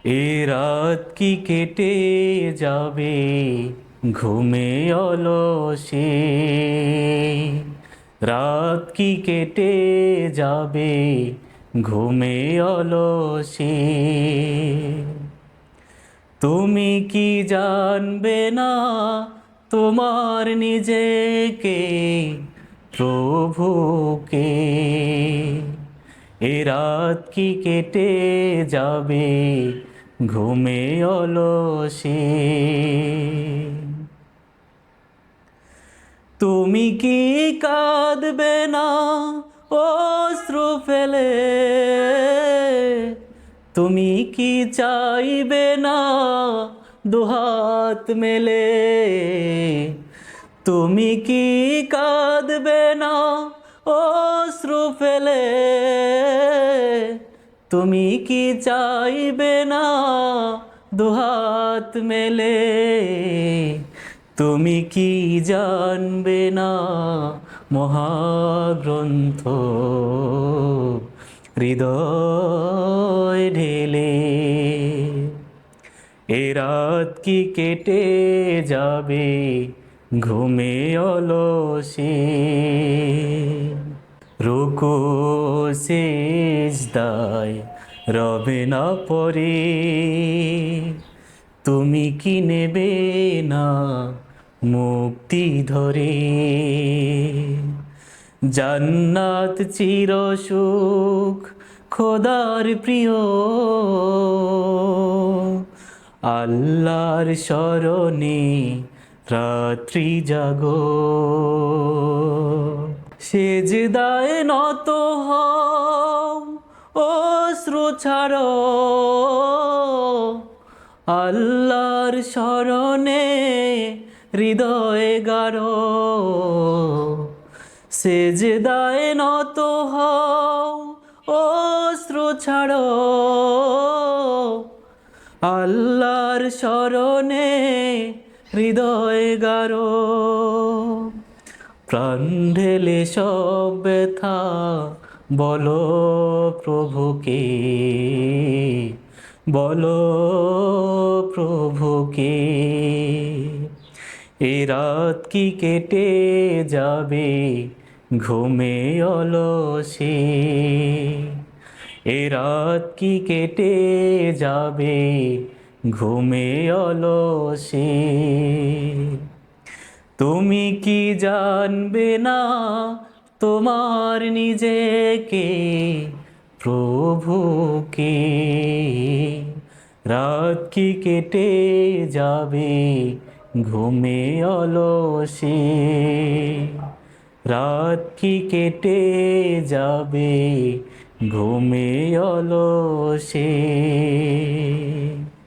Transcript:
এ রাত কি কেটে যাবে ঘুমে অলসে, রাত কি কেটে যাবে ঘুমে অলসে। তুমি কি জানবে না তোমার নিজেকে, প্রভুকে? এ রাত কি কেটে যাবে ঘুমে অলসে। তুমি কি কাঁদবে না অশ্রু ফেলে? তুমি কি চাইবে না দুহাত মেলে? তুমি কি কাঁদবে না অশ্রু ফেলে? তুমি কি চাইবে না দুহাত মেলে? তুমি কি জানবে না মহাগ্রন্থ হৃদয় ঢেলে? এ রাত কি কেটে যাবে ঘুমে অলসে। রুকু সিজদায় রবে না পরে, তুমি কি নেবে না মুক্তি ধরে? জান্নাত চির সুখ খোদার প্রিয়, আল্লাহর শরণে রাত্রি জাগো। সেজদায় নত হও অশ্রু ছাড়ো, আল্লাহর শরণে হৃদয় গাড়ো। সেজদায় নত হও অশ্রু ছাড়ো, আল্লাহর শরণে হৃদয় গাড়ো। প্রাণ ঢেলে সব ব্যথা বলো প্রভুকে, বলো প্রভুকে। এ রাত কি কেটে যাবে ঘুমে অলসে। এ রাত কি কেটে যাবে ঘুমে অলসে। তুমি কি জানবে না তোমার নিজেকে, প্রভুকে? রাত কি কেটে যাবে ঘুমে অলসে। রাত কি কেটে যাবে ঘুমে অলসে।